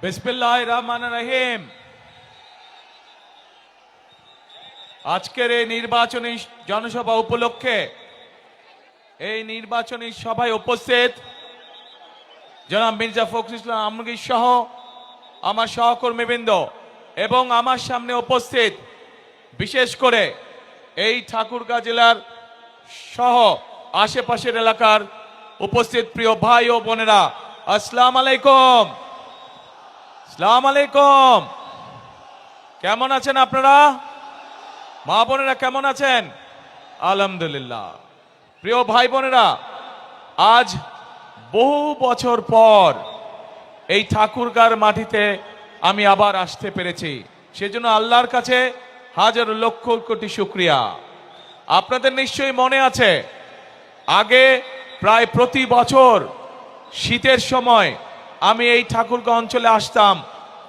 বিসমিল্লাহির রহমানির রহিম। আজকের এই নির্বাচনী জনসভা উপলক্ষে এই নির্বাচনী সভায় উপস্থিত জনাব মির্জা ফখরুল ইসলাম আলমগীর সহ আমার সহকর্মীবৃন্দ এবং আমার সামনে উপস্থিত বিশেষ করে এই ঠাকুরগাঁও জেলার সহ আশেপাশের এলাকার উপস্থিত প্রিয় ভাই ও বোনেরা, আসসালামু আলাইকুম। আসসালামু আলাইকুম। কেমন আছেন আপনারা? মা বোনেরা কেমন আছেন? আলহামদুলিল্লাহ। প্রিয় ভাই বোনেরা, আজ বহু বছর পর এই ঠাকুরগাঁওর মাটিতে আমি আবার আসতে পেরেছি, সেজন্য আল্লাহর কাছে হাজার লক্ষ কোটি শুকরিয়া। আপনাদের নিশ্চয়ই মনে আছে, আগে প্রায় প্রতি বছর শীতের সময় আমি এই ঠাকুরগাঁও অঞ্চলে আসতাম,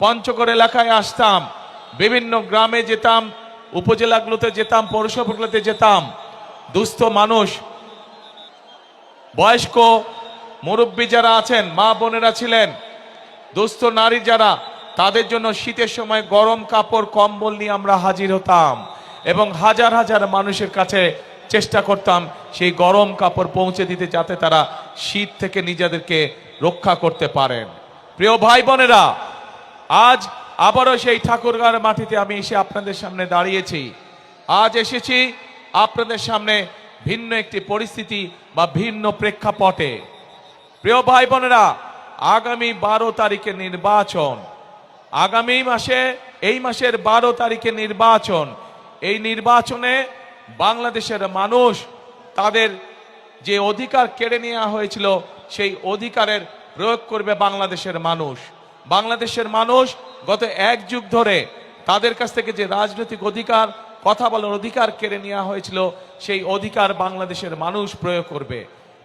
পঞ্চগড় এলাকায় আসতাম, বিভিন্ন গ্রামে যেতাম, উপজেলাগুলোতে যেতাম, পৌরসভাগুলোতে যেতাম। দুস্থ মানুষ, বয়স্ক মুরব্বী যারা আছেন, মা বোনেরা ছিলেন, দুস্থ নারী যারা, তাদের জন্য শীতের সময় গরম কাপড় কম্বল নিয়ে আমরা হাজির হতাম এবং হাজার হাজার মানুষের কাছে চেষ্টা করতাম সেই গরম কাপড় পৌঁছে দিতে, যাতে তারা শীত থেকে নিজেদেরকে রক্ষা করতে পারেন। প্রিয় ভাই বোনেরা, আজ আবারও সেই ঠাকুরগাঁওর মাটিতে আমি এসে আপনাদের সামনে দাঁড়িয়েছি। আজ এসেছি আপনাদের সামনে ভিন্ন একটি পরিস্থিতি বা ভিন্ন প্রেক্ষাপটে। প্রিয় ভাই বোনেরা, আগামী 12 তারিখে নির্বাচন, আগামী মাসে, এই মাসের 12 তারিখে নির্বাচন। এই নির্বাচনে বাংলাদেশের মানুষ তাদের যে অধিকার কেড়ে নেওয়া হয়েছিল সেই অধিকারের প্রয়োগ করবে বাংলাদেশের মানুষ। বাংলাদেশের মানুষ গত এক যুগ ধরে তাদের কাছ থেকে যে রাজনৈতিক অধিকার, কথা বলার অধিকার কেড়ে নেওয়া হয়েছিল, সেই অধিকার বাংলাদেশের মানুষ প্রয়োগ করবে।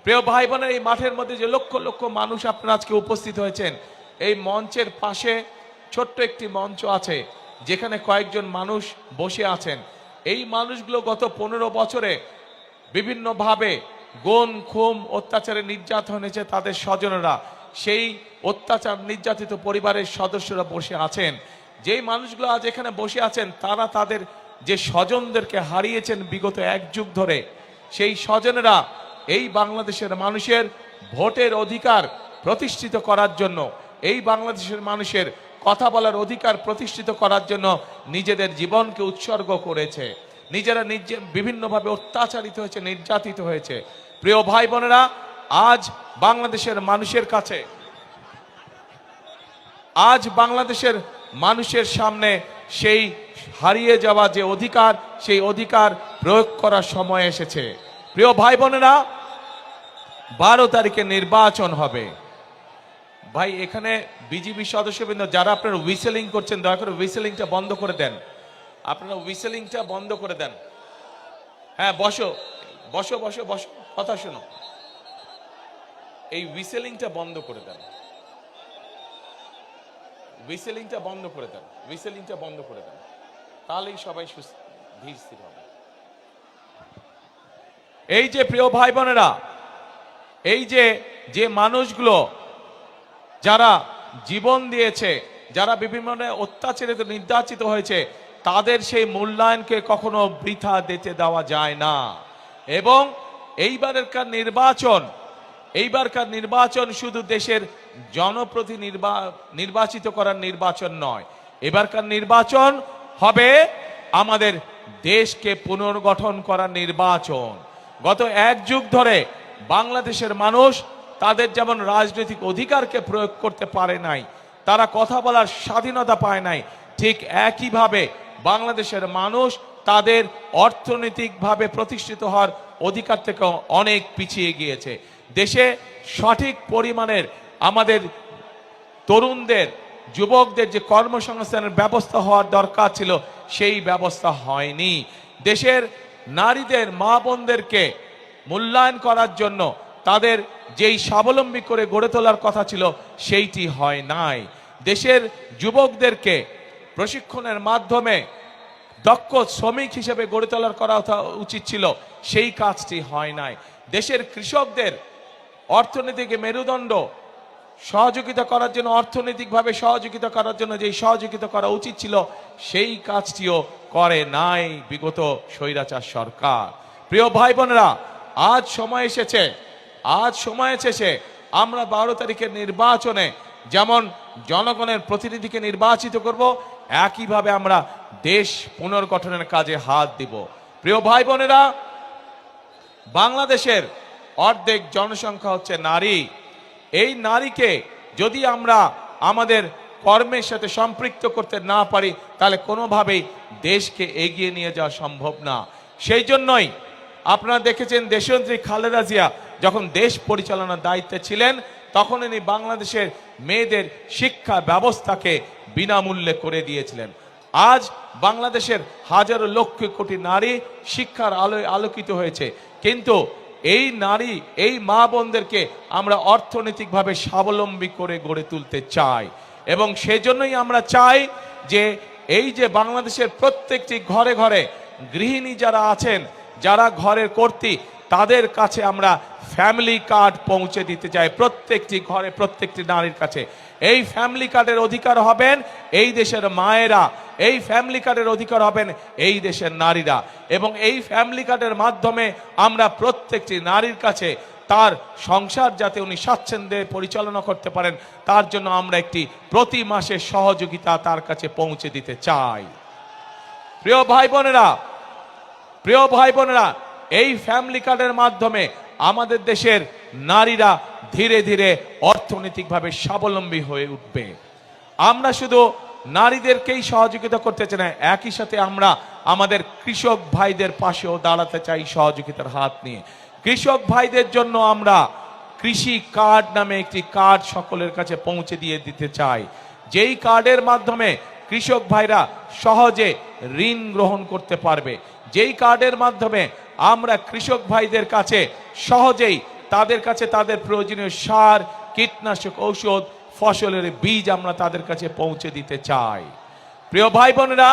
প্রিয় ভাই বোনের, এই মাঠের মধ্যে যে লক্ষ লক্ষ মানুষ আপনারা আজকে উপস্থিত হয়েছেন, এই মঞ্চের পাশে ছোট্ট একটি মঞ্চ আছে যেখানে কয়েকজন মানুষ বসে আছেন। এই মানুষগুলো গত 15 বছরে বিভিন্নভাবে গুম খুন অত্যাচারে নির্যাতন হয়েছে, তাদের স্বজনেরা, সেই অত্যাচার নির্যাতিত পরিবারের সদস্যরা বসে আছেন। যেই মানুষগুলো আজ এখানে বসে আছেন, তারা তাদের যে স্বজনদেরকে হারিয়েছেন বিগত এক যুগ ধরে, সেই স্বজনেরা এই বাংলাদেশের মানুষের ভোটের অধিকার প্রতিষ্ঠিত করার জন্য, এই বাংলাদেশের মানুষের কথা বলার অধিকার প্রতিষ্ঠিত করার জন্য নিজেদের জীবনকে উৎসর্গ করেছে। নিজেরা বিভিন্নভাবে অত্যাচারিত হয়েছে, নির্যাতিত হয়েছে। প্রিয় ভাই বোনেরা, আজ বাংলাদেশের মানুষের কাছে, আজ বাংলাদেশের মানুষের সামনে সেই হারিয়ে যাওয়া যে অধিকার, সেই অধিকার প্রয়োগ করার সময় এসেছে। প্রিয় ভাই বোনেরা, 12 তারিখে নির্বাচন হবে। ভাই, এখানে বিজিবি সদস্যবৃন্দ যারা আপনারা হুইসেলিং করছেন, দয়া করে হুইসেলিংটা বন্ধ করে দেন। আপনারা হুইসেলিংটা বন্ধ করে দেন। হ্যাঁ, বসো বসো বসো বসো, কথা শোনো। এই হুইসেলিংটা বন্ধ করে দেন, হুইসেলিংটা বন্ধ করে দেন, হুইসেলিংটা বন্ধ করে দেন, তাহলেই সবাই ধীর স্থির হবে। এই যে প্রিয় ভাই বোনেরা, এই যে যে মানুষগুলো যারা জীবন দিয়েছে, যারা বিভিন্ন অত্যাচারিত নির্যাতিত হয়েছে, তাদের সেই মূল্যায়নকে কখনো বৃথা দিতে দেওয়া যায় না। এবং এইবারকার নির্বাচন শুধু দেশের জনপ্রতিনিধি নির্বাচিত করার নির্বাচন নয়, এবারকার নির্বাচন হবে আমাদের দেশকে পুনর্গঠন করার নির্বাচন। গত এক যুগ ধরে বাংলাদেশের মানুষ তাদের যেমন রাজনৈতিক অধিকারকে প্রয়োগ করতে পারে নাই, তারা কথা বলার স্বাধীনতা পায় নাই, ঠিক একইভাবে বাংলাদেশের মানুষ তাদের অর্থনৈতিকভাবে প্রতিষ্ঠিত হওয়ার অধিকার থেকে অনেক পিছিয়ে গিয়েছে। দেশে সঠিক পরিমাণের আমাদের তরুণদের, যুবকদের যে কর্মসংস্থানের ব্যবস্থা হওয়ার দরকার ছিল, সেই ব্যবস্থা হয়নি। দেশের নারীদের, মা বোনদেরকে মূল্যায়ন করার জন্য তাদের যেই স্বাবলম্বী করে গড়ে তোলার কথা ছিল, সেইটি হয় নাই। দেশের যুবকদেরকে প্রশিক্ষণের মাধ্যমে দক্ষ শ্রমিক হিসেবে গড়ে তোলার করা উচিত ছিল, সেই কাজটি হয় নাই। দেশের কৃষকদের অর্থনীতিকে মেরুদণ্ড সহযোগিতা করার জন্য, অর্থনৈতিকভাবে সহযোগিতা করার জন্য যেই সহযোগিতা করা উচিত ছিল সেই কাজটিও করে নাই বিগত স্বৈরাচার সরকার। প্রিয় ভাই বোনেরা, আজ সময় এসেছে আমরা 12 তারিখের নির্বাচনে যেমন জনগণের প্রতিনিধিকে নির্বাচিত করব, একইভাবে আমরা দেশ পুনর্গঠনের কাজে হাত দিব। প্রিয় ভাই বোনেরা, বাংলাদেশের অর্ধেক জনসংখ্যা হচ্ছে নারী। এই নারীকে যদি আমরা আমাদের কর্মের সাথে সম্পৃক্ত করতে না পারি তাহলে কোনোভাবেই দেশকে এগিয়ে নিয়ে যাওয়া সম্ভব না। সেই জন্যই আপনারা দেখেছেন দেশনেত্রী খালেদা জিয়া যখন দেশ পরিচালনার দায়িত্বে ছিলেন তখন ইনি বাংলাদেশের মেয়েদের শিক্ষা ব্যবস্থাকে বিনামূল্যে করে দিয়েছিলেন। আজ বাংলাদেশের হাজারো লক্ষ কোটি নারী শিক্ষার আলোয় আলোকিত হয়েছে, কিন্তু এই নারী, এই মা বোনদেরকে আমরা অর্থনৈতিকভাবে স্বাবলম্বী করে গড়ে তুলতে চাই। এবং সেজন্যই আমরা চাই যে এই যে বাংলাদেশের প্রত্যেকটি ঘরে ঘরে গৃহিণী যারা আছেন, যারা ঘরের কর্ত্রী, তাদের কাছে আমরা ফ্যামিলি কার্ড পৌঁছে দিতে চাই, প্রত্যেকটি ঘরে প্রত্যেকটি নারীর কাছে। এই ফ্যামিলি কার্ডের অধিকার হবেন এই দেশের মায়েরা, এই ফ্যামিলি কার্ডের অধিকার হবেন এই দেশের নারীরা। এবং এই ফ্যামিলি কার্ডের মাধ্যমে আমরা প্রত্যেকটি নারীর কাছে তার সংসার যাতে উনি স্বাচ্ছন্দ্যে পরিচালনা করতে পারেন তার জন্য আমরা একটি প্রতি মাসে সহযোগিতা তার কাছে পৌঁছে দিতে চাই। প্রিয় ভাই বোনেরা, এই ফ্যামিলি কার্ডের মাধ্যমে আমাদের দেশের নারীরা ধীরে ধীরে অর্থনৈতিকভাবে স্বাবলম্বী হয়ে উঠবে। আমরা শুধু নারীদেরকেই সহযোগিতা করতে চাই না, একই সাথে আমরা আমাদের কৃষক ভাইদের পাশেও দাঁড়াতে চাই সহযোগিতার হাত নিয়ে। কৃষক ভাইদের জন্য আমরা কৃষি কার্ড নামে একটি কার্ড সকলের কাছে পৌঁছে দিয়ে দিতে চাই, যেই কার্ডের মাধ্যমে কৃষক ভাইরা সহজে ঋণ গ্রহণ করতে পারবে, যেই কার্ডের মাধ্যমে আমরা কৃষক ভাইদের কাছে সহজেই তাদের কাছে তাদের প্রয়োজনীয় সার, কীটনাশক ঔষধ, ফসলের বীজ আমরা তাদের কাছে পৌঁছে দিতে চাই। প্রিয় ভাই বোনেরা,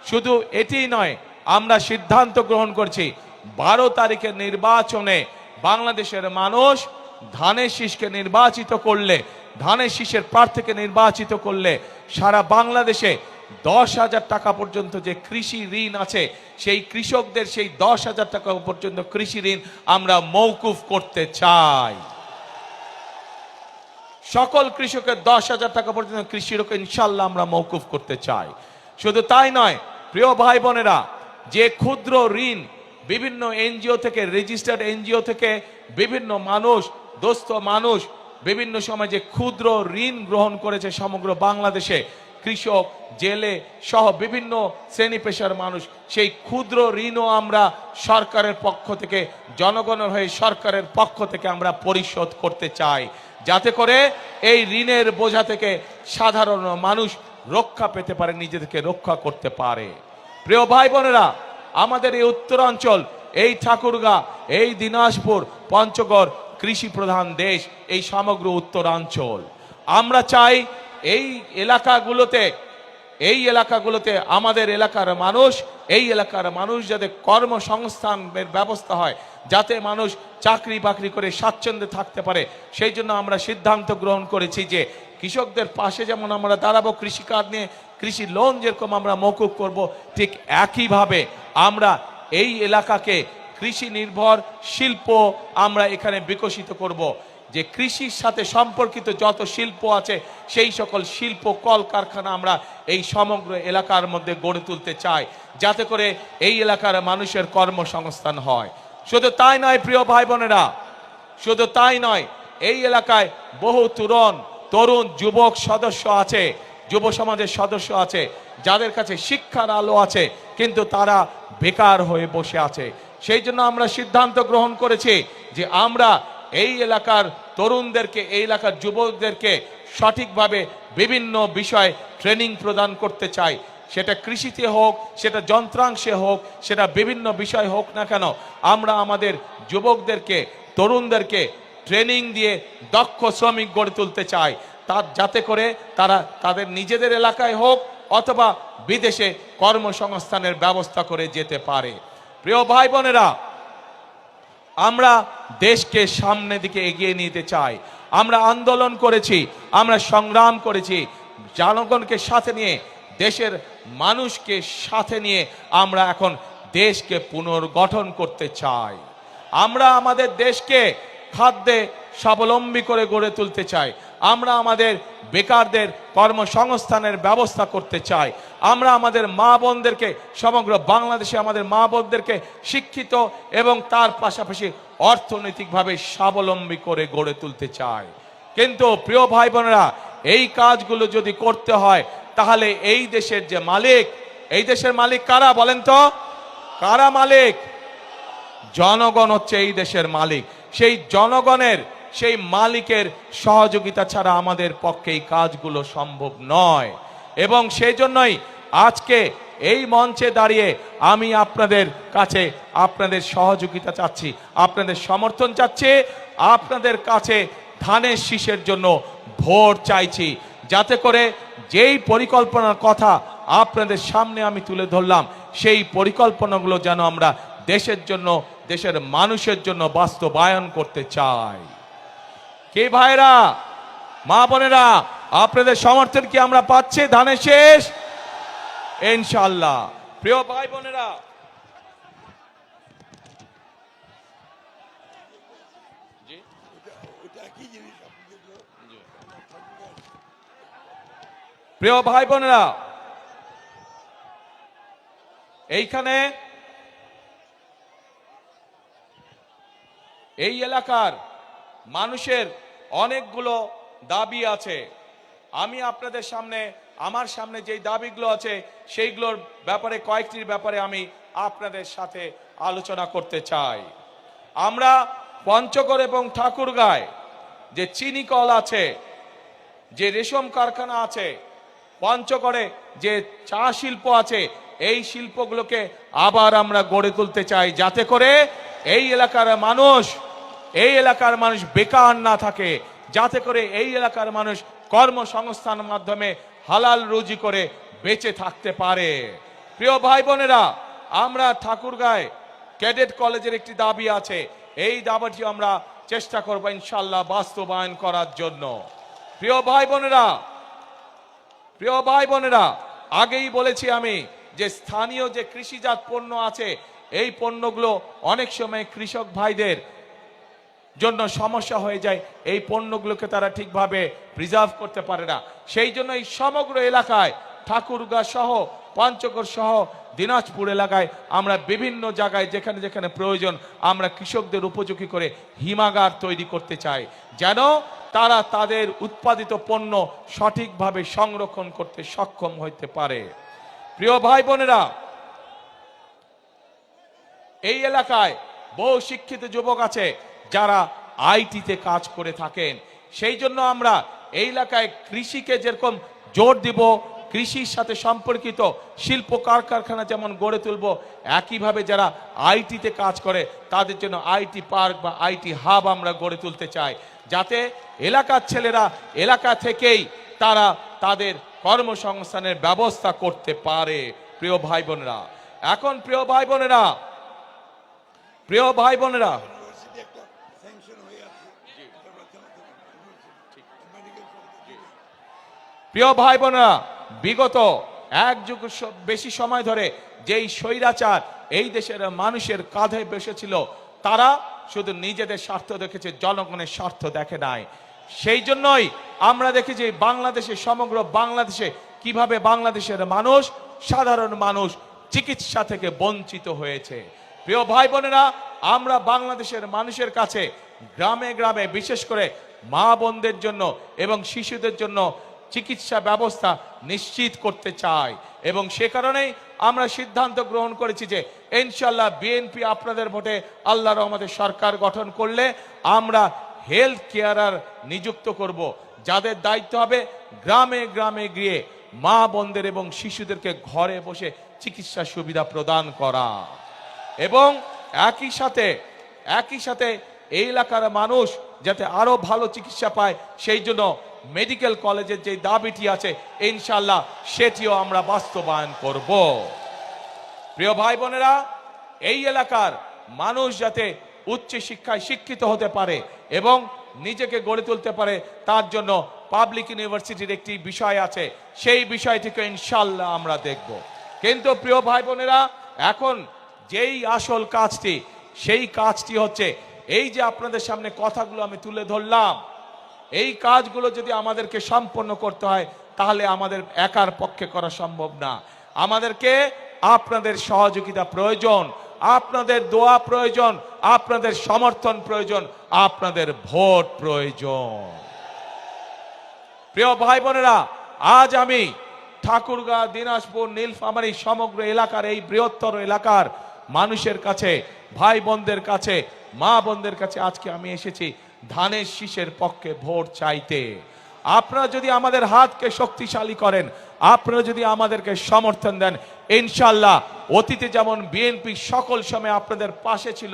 শুধু এটিই নয়, আমরা সিদ্ধান্ত গ্রহণ করছি 12 তারিখের নির্বাচনে বাংলাদেশের মানুষ ধানের শীষকে নির্বাচিত করলে, ধানের শীষের প্রার্থীকে নির্বাচিত করলে সারা বাংলাদেশে 10,000 টাকা পর্যন্ত যে কৃষি ঋণ আছে সেই কৃষকদের সেই 10,000 টাকা পর্যন্ত কৃষি ঋণ আমরা মওকুফ করতে চাই। সকল কৃষকের 10,000 টাকা পর্যন্ত কৃষি ঋণ ইনশাল্লাহ আমরা মওকুফ করতে চাই। শুধু তাই নয়, প্রিয় ভাই বোনেরা, যে ক্ষুদ্র ঋণ বিভিন্ন এনজিও থেকে, রেজিস্টার্ড এনজিও থেকে বিভিন্ন মানুষ, দোস্ত মানুষ বিভিন্ন সময় যে ক্ষুদ্র ঋণ গ্রহণ করেছে সমগ্র বাংলাদেশে, কৃষক, জেলে সহ বিভিন্ন শ্রেণী পেশার মানুষ, সেই ক্ষুদ্র ঋণও আমরা সরকারের পক্ষ থেকে, জনগণের হয়ে সরকারের পক্ষ থেকে আমরা পরিশোধ করতে চাই, যাতে করে এই ঋণের বোঝা থেকে সাধারণ মানুষ রক্ষা পেতে পারে, নিজেদেরকে রক্ষা করতে পারে। প্রিয় ভাই বোনেরা, আমাদের এই উত্তরাঞ্চল, এই ঠাকুরগাঁ, এই দিনাজপুর, পঞ্চগড় কৃষি প্রধান দেশ, এই সমগ্র উত্তরাঞ্চল। আমরা চাই এই এলাকাগুলোতে আমাদের এলাকার মানুষ যাতে কর্মসংস্থানের ব্যবস্থা হয়, যাতে মানুষ চাকরি বাকরি করে স্বাচ্ছন্দ্যে থাকতে পারে। সেই জন্য আমরা সিদ্ধান্ত গ্রহণ করেছি যে কৃষকদের পাশে যেমন আমরা দাঁড়াবো, কৃষি কার্ড নিয়ে কৃষি লোন যেরকম আমরা মওকুফ করব, ঠিক একইভাবে আমরা এই এলাকাকে কৃষি নির্ভর শিল্প আমরা এখানে বিকশিত করব। যে কৃষির সাথে সম্পর্কিত যত শিল্প আছে সেই সকল শিল্প কলকারখানা আমরা এই সমগ্র এলাকার মধ্যে গড়ে তুলতে চাই, যাতে করে এই এলাকার মানুষের কর্মসংস্থান হয়। শুধু তাই নয় প্রিয় ভাই বোনেরা, শুধু তাই নয়, এই এলাকায় বহু তরুণ যুবক সদস্য আছে, যুব সমাজের সদস্য আছে, যাদের কাছে শিক্ষার আলো আছে কিন্তু তারা বেকার হয়ে বসে আছে। সেই জন্য আমরা সিদ্ধান্ত গ্রহণ করেছি যে আমরা এই এলাকার তরুণদেরকে, এই এলাকার যুবকদেরকে সঠিকভাবে বিভিন্ন বিষয় ট্রেনিং প্রদান করতে চাই। সেটা কৃষিতে হোক, সেটা যন্ত্রাংশে হোক, সেটা বিভিন্ন বিষয় হোক না কেন, আমরা আমাদের যুবকদেরকে, তরুণদেরকে ট্রেনিং দিয়ে দক্ষ শ্রমিক গড়ে তুলতে চাই, যাতে করে তারা তাদের নিজেদের এলাকায় হোক অথবা বিদেশে কর্মসংস্থানের ব্যবস্থা করে যেতে পারে। প্রিয় ভাই বোনেরা, আমরা দেশকে সামনের দিকে এগিয়ে নিতে চাই। আমরা আন্দোলন করেছি, আমরা সংগ্রাম করেছি, জনগণকে সাথে নিয়ে, দেশের মানুষকে সাথে নিয়ে আমরা এখন দেশকে পুনর্গঠন করতে চাই। আমরা আমাদের দেশকে খাদ্যে স্বাবলম্বী করে গড়ে তুলতে চাই। আমরা আমাদের বেকারদের কর্মসংস্থানের ব্যবস্থা করতে চাই। আমরা আমাদের মা বোনদেরকে, সমগ্র বাংলাদেশে আমাদের মা বোনদেরকে শিক্ষিত এবং তার পাশাপাশি অর্থনৈতিকভাবে স্বাবলম্বী করে গড়ে তুলতে চাই। কিন্তু প্রিয় ভাই বোনেরা, এই কাজগুলো যদি করতে হয় তাহলে এই দেশের যে মালিক, এই দেশের মালিক কারা বলেন তো? কারা মালিক? জনগণ হচ্ছে এই দেশের মালিক। সেই জনগণের, সেই মালিকের সহযোগিতা ছাড়া আমাদের পক্ষে এই কাজগুলো সম্ভব নয়। এবং সেই জন্যই আজকে এই মঞ্চে দাঁড়িয়ে আমি আপনাদের কাছে আপনাদের সহযোগিতা চাচ্ছি, আপনাদের সমর্থন চাচ্ছি, আপনাদের কাছে ধানের শীষের জন্য ভোট চাইছি, যাতে করে যেই পরিকল্পনার কথা আপনাদের সামনে আমি তুলে ধরলাম সেই পরিকল্পনাগুলো যেন আমরা দেশের জন্য, দেশের মানুষের জন্য বাস্তবায়ন করতে চাই। কে ভাইরা, মা বোনেরা, আপনাদের সমর্থন কি আমরা পাচ্ছি ধানের শীষ? ইনশাআল্লাহ। প্রিয় ভাই বোনেরা, প্রিয় ভাই বোনেরা, এইখানে এই এলাকার মানুষের অনেকগুলো দাবি আছে। আমি আপনাদের সামনে, আমার সামনে যেই দাবিগুলো আছে সেইগুলোর ব্যাপারে, কয়েকটির ব্যাপারে আমি আপনাদের সাথে আলোচনা করতে চাই। আমরা পঞ্চগড় এবং ঠাকুরগাঁয় যে চিনি কল আছে, যে রেশম কারখানা আছে, পঞ্চগড়ে যে চা শিল্প আছে, এই শিল্পগুলোকে আবার আমরা গড়ে তুলতে চাই, যাতে করে এই এলাকার মানুষ বেকার না থাকে, যাতে করে এই এলাকার মানুষ কর্মসংস্থানের মাধ্যমে হালাল রুজি করে বেঁচে থাকতে পারে। প্রিয় ভাই বোনেরা, আমরা ঠাকুরগাঁয় ক্যাডেট কলেজের একটি দাবি আছে, এই দাবিটি আমরা চেষ্টা করব ইনশাআল্লাহ বাস্তবায়ন করার জন্য। প্রিয় ভাই বোনেরা, আগেই বলেছি আমি যে স্থানীয় যে কৃষিজাত পণ্য আছে, এই পণ্যগুলো অনেক সময় কৃষক ভাইদের জন্য সমস্যা হয়ে যায়, এই পণ্যগুলোকে তারা ঠিকভাবে প্রিজার্ভ করতে পারে না। সেই জন্য এই সমগ্র এলাকায়, ঠাকুরগাঁ সহ, পঞ্চগড় সহ, দিনাজপুর এলাকায় আমরা বিভিন্ন জায়গায় যেখানে যেখানে প্রয়োজন আমরা কৃষকদের উপযোগী করে হিমাগার তৈরি করতে চাই, যেন তারা তাদের উৎপাদিত পণ্য সঠিকভাবে সংরক্ষণ করতে সক্ষম হতে পারে। প্রিয় ভাই বোনেরা, এই এলাকায় বহু শিক্ষিত যুবক আছে যারা আইটিতে কাজ করে থাকেন। সেই জন্য আমরা এই এলাকায় কৃষিকে যেরকম জোর দিব, কৃষির সাথে সম্পর্কিত শিল্প কারখানা যেমন গড়ে তুলব, একইভাবে যারা আইটিতে কাজ করে তাদের জন্য আইটি পার্ক বা আইটি হাব আমরা গড়ে তুলতে চাই, যাতে এলাকার ছেলেরা এলাকা থেকেই তারা তাদের কর্মসংস্থানের ব্যবস্থা করতে পারে। প্রিয় ভাই বোনেরা, এখন প্রিয় ভাই বোনেরা, বিগত এক যুগ বেশি সময় ধরে যেই স্বৈরাচার এই দেশের মানুষের কাঁধে বসেছিল, তারা শুধু নিজেদের স্বার্থ দেখেছে, জনগণের স্বার্থ দেখে নাই। সেই জন্যই আমরা দেখেছি বাংলাদেশে, সমগ্র বাংলাদেশে কিভাবে বাংলাদেশের মানুষ, সাধারণ মানুষ চিকিৎসা থেকে বঞ্চিত হয়েছে। প্রিয় ভাই বোনেরা, আমরা বাংলাদেশের মানুষের কাছে গ্রামে গ্রামে, বিশেষ করে মা বোনদের জন্য এবং শিশুদের জন্য চিকিৎসা ব্যবস্থা নিশ্চিত করতে চাই। এবং সে কারণেই আমরা সিদ্ধান্ত গ্রহণ করেছি যে ইনশাআল্লাহ বিএনপি আপনাদের ভোটে আল্লাহর রহমতে সরকার গঠন করলে আমরা হেলথ কেয়ারার নিযুক্ত করব, যাদের দায়িত্ব হবে গ্রামে গ্রামে গিয়ে মা বোনদের এবং শিশুদেরকে ঘরে বসে চিকিৎসা সুবিধা প্রদান করা। এবং একই সাথে এই এলাকার মানুষ যাতে আরো ভালো চিকিৎসা পায়, সেই জন্য মেডিকেল কলেজের যে দাবিটি আছে ইনশাআল্লাহ সেটিও আমরা বাস্তবায়ন করব। প্রিয় ভাই বোনেরা, এই এলাকার মানুষ যাতে উচ্চ শিক্ষায় শিক্ষিত হতে পারে এবং নিজেকে গড়ে তুলতে পারে, তার জন্য পাবলিক ইউনিভার্সিটির একটি বিষয় আছে, সেই বিষয়টিকে ইনশাল্লাহ আমরা দেখব। কিন্তু প্রিয় ভাই বোনেরা, এখন যেই আসল কাজটি, সেই কাজটি হচ্ছে এই যে আপনাদের সামনে কথাগুলো আমি তুলে ধরলাম, এই কাজগুলো যদি আমাদেরকে সম্পন্ন করতে হয় তাহলে আমাদের একার পক্ষে করা সম্ভব না। আমাদেরকে আপনাদের সহযোগিতা প্রয়োজন, আপনাদের দোয়া প্রয়োজন, আপনাদের সমর্থন প্রয়োজন, আপনাদের ভোট প্রয়োজন। প্রিয় ভাই বোনেরা, আজ আমি ঠাকুরগাঁ, দিনাজপুর, নীলফামারী সমগ্র এলাকার, এই বৃহত্তর এলাকার মানুষের কাছে, ভাই বোনদের কাছে, মা বোনদের কাছে আজকে আমি এসেছি ধানের শীষের পক্ষে ভোট চাইতে। আপনারা যদি আমাদের হাতকে শক্তিশালী করেন, আপনারা যদি আমাদেরকে সমর্থন দেন, ইনশাল্লাহ অতীতে যেমন বিএনপি সকল সময় আপনাদের পাশে ছিল,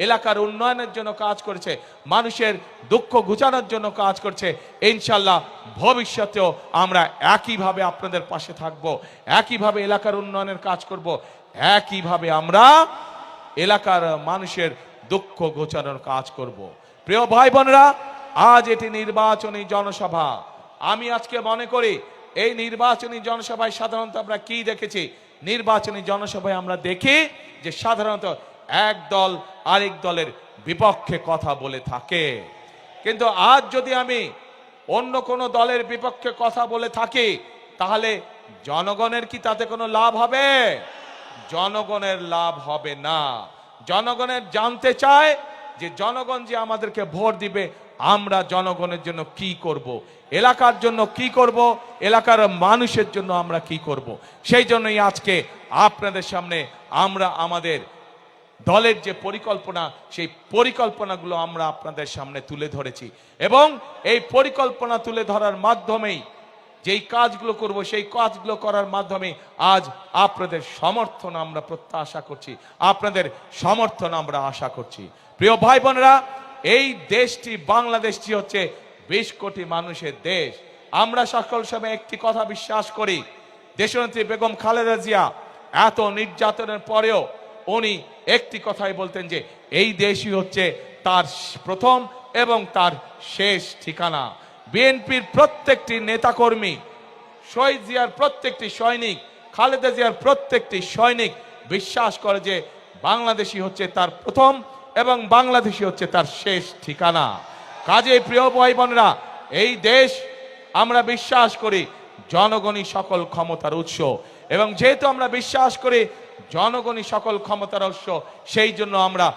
এলাকার উন্নয়নের জন্য কাজ করেছে, মানুষের দুঃখ ঘুচানোর জন্য কাজ করছে, ইনশাল্লাহ ভবিষ্যতেও আমরা একইভাবে আপনাদের পাশে থাকব, একইভাবে এলাকার উন্নয়নের কাজ করব, একইভাবে আমরা এলাকার মানুষের দুঃখ ঘোচানোর কাজ করব। প্রিয় ভাই বোনেরা, আজ এটি নির্বাচনী জনসভা। আমি আজকে মনে করি এই নির্বাচনী জনসভায় সাধারণত আমরা কি দেখেছি, নির্বাচনী জনসভায় আমরা দেখি যে সাধারণত এক দল আরেক দলের বিপক্ষে কথা বলে থাকে। কিন্তু আজ যদি আমি অন্য কোনো দলের বিপক্ষে কথা বলে থাকি তাহলে জনগণের কি তাতে কোনো লাভ হবে? জনগণের লাভ হবে না। জনগণের জানতে চায় যে জনগণ যে আমাদেরকে ভোট দিবে, আমরা জনগণের জন্য কি করব, এলাকার জন্য কি করব, এলাকার মানুষের জন্য আমরা কি করব। সেই জন্যই আজকে আপনাদের সামনে আমরা আমাদের দলের যে পরিকল্পনা, সেই পরিকল্পনাগুলো আমরা আপনাদের সামনে তুলে ধরেছি এবং এই পরিকল্পনা তুলে ধরার মাধ্যমেই যেই কাজগুলো করব, সেই কাজগুলো করার মাধ্যমে আজ আপনাদের সমর্থন আমরা প্রত্যাশা করছি, আপনাদের সমর্থন আমরা আশা করছি। প্রিয় ভাই বোনেরা, এই দেশটি, বাংলাদেশটি হচ্ছে 20 কোটি মানুষের দেশ। আমরা সকল সময় একটি কথা বিশ্বাস করি, দেশনেত্রী বেগম খালেদা জিয়া এত নির্যাতনের পরেও উনি একটি কথাই বলতেন যে এই দেশই হচ্ছে তার প্রথম এবং তার শেষ ঠিকানা। বিএনপির প্রত্যেকটি নেতাকর্মী, শহীদ জিয়ার প্রত্যেকটি সৈনিক, খালেদা জিয়ার প্রত্যেকটি সৈনিক বিশ্বাস করে যে বাংলাদেশই হচ্ছে তার প্রথম এবং বাংলাদেশই হচ্ছে তার শেষ ঠিকানা। কাজেই প্রিয় ভাই বোনেরা, এই দেশ আমরা বিশ্বাস করি জনগণই সকল ক্ষমতার উৎস, এবং যেহেতু আমরা বিশ্বাস করি জনগণই সকল ক্ষমতার উৎস, সেই জন্য আমরা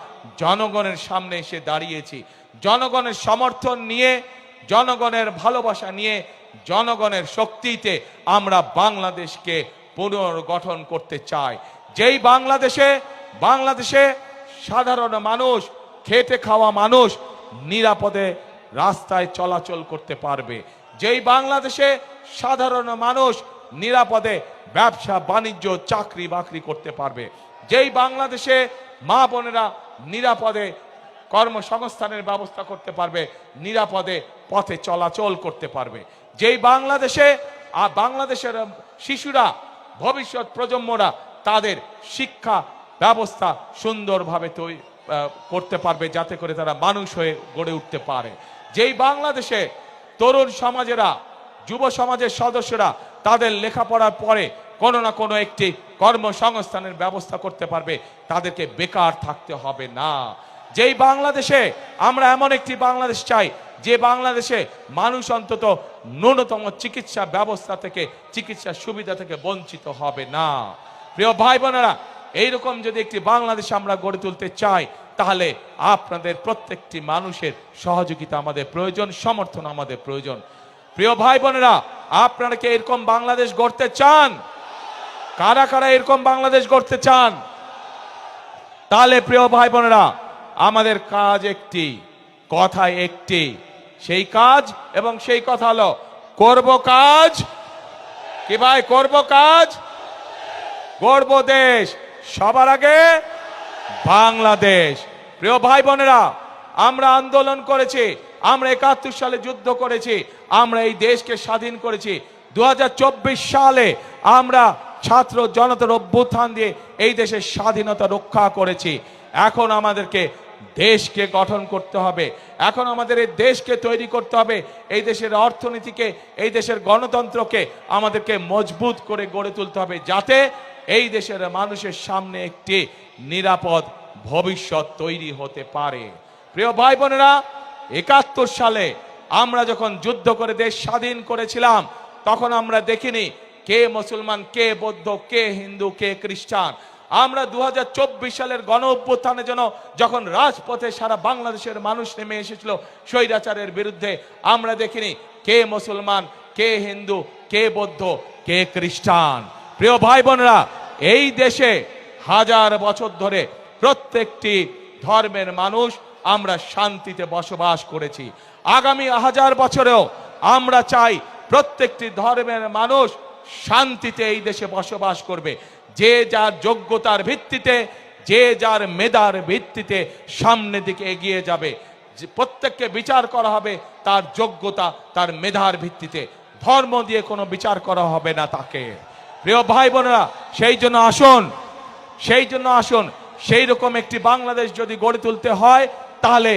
জনগণের সামনে এসে দাঁড়িয়েছি। জনগণের সমর্থন নিয়ে, জনগণের ভালোবাসা নিয়ে, জনগণের শক্তিতে আমরা বাংলাদেশকে পুনর্গঠন করতে চাই। যেই বাংলাদেশে সাধারণ মানুষ, খেটে খাওয়া মানুষ নিরাপদে রাস্তায় চলাচল করতে পারবে, যেই বাংলাদেশে সাধারণ মানুষ নিরাপদে ব্যবসা বাণিজ্য চাকরি বাকরি করতে পারবে, যেই বাংলাদেশে মা বোনেরা নিরাপদে কর্মসংস্থানের ব্যবস্থা করতে পারবে, নিরাপদে পথে চলাচল করতে পারবে, যেই বাংলাদেশের শিশুরা, ভবিষ্যৎ প্রজন্মরা তাদের শিক্ষা ব্যবস্থা সুন্দরভাবে করতে পারবে, যাতে করে তারা মানুষ হয়ে গড়ে উঠতে পারে, যেই বাংলাদেশে তরুণ সমাজেরা, যুব সমাজের সদস্যরা তাদের লেখাপড়ার পরে কোনো না কোনো একটি কর্মসংস্থানের ব্যবস্থা করতে পারবে, তাদেরকে বেকার থাকতে হবে না। যেই বাংলাদেশে আমরা এমন একটি বাংলাদেশ চাই, যে বাংলাদেশে মানুষ অন্তত ন্যূনতম চিকিৎসা ব্যবস্থা থেকে, চিকিৎসা সুবিধা থেকে বঞ্চিত হবে না। প্রিয় ভাই বোনেরা, এইরকম যদি একটি বাংলাদেশ আমরা গড়ে তুলতে চাই তাহলে আপনাদের প্রত্যেকটি মানুষের সহযোগিতা আমাদের প্রয়োজন, সমর্থন আমাদের প্রয়োজন। প্রিয় ভাই বোনেরা, আপনারা কি এরকম বাংলাদেশ গড়তে চান? কারা কারা এরকম বাংলাদেশ গড়তে চান? তাহলে প্রিয় ভাই বোনেরা, আমাদের কাজ একটি, কথা একটি, সেই কাজ এবং সেই কথা হলো করব কাজ। কি ভাই, করব কাজ, গড়ব দেশ, সবার আগে বাংলাদেশ। প্রিয় ভাই বোনেরা, আমরা আন্দোলন করেছি, আমরা 71 সালে যুদ্ধ করেছি, আমরা এই দেশকে স্বাধীন করেছি। 2024 সালে আমরা ছাত্র জনতার অভ্যুত্থান দিয়ে এই দেশের স্বাধীনতা রক্ষা করেছি। এখন আমাদেরকে দেশকে গঠন করতে হবে। এখন আমাদের এই দেশকে তৈরি করতে হবে, এই দেশের অর্থনীতিকে, এই দেশের গণতন্ত্রকে আমাদেরকে মজবুত করে গড়ে তুলতে হবে, যাতে এই দেশের মানুষের সামনে একটি নিরাপদ ভবিষ্যৎ তৈরি হতে পারে। প্রিয় ভাই বোনেরা, ৭১ সালে আমরা যখন যুদ্ধ করে দেশ স্বাধীন করেছিলাম, তখন আমরা দেখিনি কে মুসলমান, কে বৌদ্ধ, কে হিন্দু, কে খ্রিস্টান। আমরা 2024 সালের গণ অভ্যুত্থানের জন্য যখন রাজপথে সারা বাংলাদেশের মানুষ নেমে এসেছিল স্বৈরাচারের বিরুদ্ধে, আমরা দেখিনি কে মুসলমান, কে হিন্দু, কে বৌদ্ধ, কে খ্রিস্টান। প্রিয় ভাই বোনেরা, এই দেশে হাজার বছর ধরে প্রত্যেকটি ধর্মের মানুষ আমরা শান্তিতে বসবাস করেছি। আগামী হাজার বছরেও আমরা চাই প্রত্যেকটি ধর্মের মানুষ শান্তিতে এই দেশে বসবাস করবে। যে যার যোগ্যতার ভিত্তিতে, যে যার মেধার ভিত্তিতে সামনের দিকে এগিয়ে যাবে। প্রত্যেককে বিচার করা হবে তার যোগ্যতা, তার মেধার ভিত্তিতে, ধর্ম দিয়ে কোনো বিচার করা হবে না তাকে। প্রিয় ভাই বোনেরা, সেই জন্য আসুন সেই রকম একটি বাংলাদেশ যদি গড়ে তুলতে হয়, তাহলে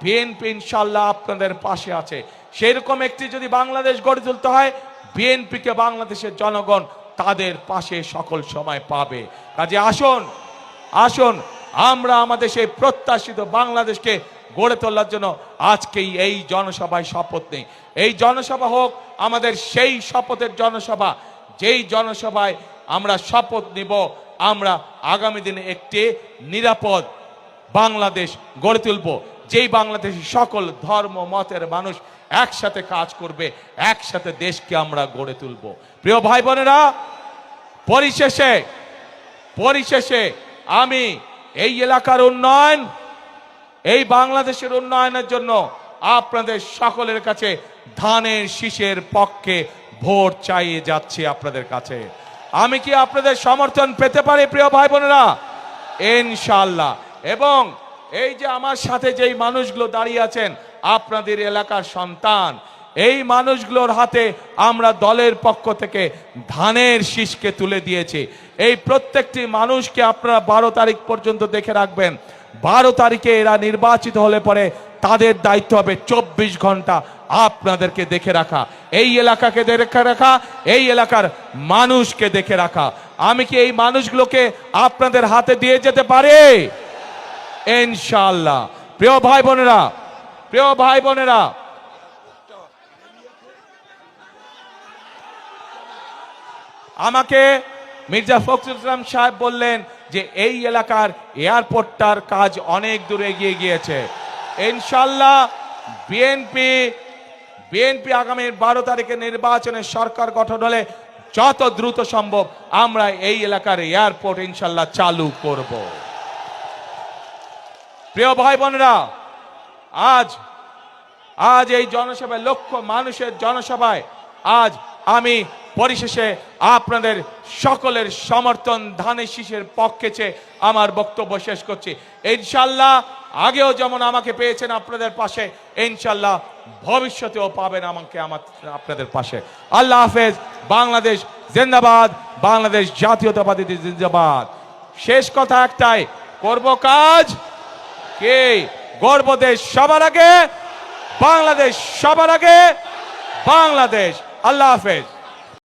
বিএনপি ইনশাআল্লাহ আপনাদের পাশে আছে। সেই রকম একটি যদি বাংলাদেশ গড়ে তুলতে হয়, বিএনপিকে বাংলাদেশের জনগণ তাদের পাশে সকল সময় পাবে। কাজে আসুন আমরা আমাদের সেই প্রত্যাশিত বাংলাদেশকে গড়ে তোলার জন্য আজকেই এই জনসভায় শপথ নেই। এই জনসভা হোক আমাদের সেই শপথের জনসভা, যেই জনসভায় আমরা শপথ নিব আমরা আগামী দিনে একটি নিরাপদ বাংলাদেশ গড়ে তুলব, যেই বাংলাদেশে সকল ধর্ম মতের মানুষ একসাথে কাজ করবে, একসাথে দেশকে আমরা গড়ে তুলব। প্রিয় ভাই বোনেরা, পরিশেষে আমি এই এলাকার উন্নয়ন, এই বাংলাদেশের উন্নয়নের জন্য আপনাদের সকলের কাছে ধানের শীষের পক্ষে ভোট চাইয়ে যাচ্ছি আপনাদের কাছে। আমি কি আপনাদের সমর্থন পেতে পারি প্রিয় ভাই বোনেরা? ইনশাআল্লাহ। এবং এই যে আমার সাথে যেই মানুষগুলো দাঁড়িয়ে আছেন আপনাদের এলাকার সন্তান, এই মানুষগুলোর হাতে আমরা দলের পক্ষ থেকে ধানের শীষকে তুলে দিয়েছি। এই প্রত্যেকটি মানুষকে আপনারা 12 তারিখ পর্যন্ত দেখে রাখবেন। 12 তারিখে এরা নির্বাচিত হলে পরে তাদের দায়িত্ব হবে 24 ঘন্টা আপনাদেরকে দেখে রাখা, এই এলাকাকে দেখে রাখা, এই এলাকার মানুষকে দেখে রাখা। আমি কি এই মানুষগুলোকে আপনাদের হাতে দিয়ে যেতে পারি? ইনশাআল্লাহ। প্রিয় ভাই বোনেরা, আমাকে মির্জা ফখরুল ইসলাম সাহেব বললেন যে এই এলাকার এয়ারপোর্টটার কাজ অনেক দূর এগিয়ে গিয়েছে। ইনশাআল্লাহ বিএনপি আগামী 12 তারিখে নির্বাচনে সরকার গঠন হলে যত দ্রুত সম্ভব আমরা এই এলাকার এয়ারপোর্ট ইনশাআল্লাহ চালু করব। প্রিয় ভাই বোনেরা, আজ এই জনসভায়, লক্ষ মানুষের জনসভায় আজ আমি পরিশেষে আপনাদের সকলের সমর্থন ধানের শীষের পক্ষে চেয়ে আমার বক্তব্য শেষ করছি। ইনশাআল্লাহ আগেও যেমন আমাকে পেয়েছেন আপনাদের পাশে, ইনশাআল্লাহ ভবিষ্যতেও পাবেন আমাকে আপনাদের পাশে। আল্লাহ হাফেজ। বাংলাদেশ জিন্দাবাদ, বাংলাদেশ জাতীয়তাবাদী জিন্দাবাদ। শেষ কথা একটাই, করব কাজ কে গর্ব দেশ সবার আগে, বাংলাদেশ সবার আগে, বাংলাদেশ। আল্লাহ হাফেজ।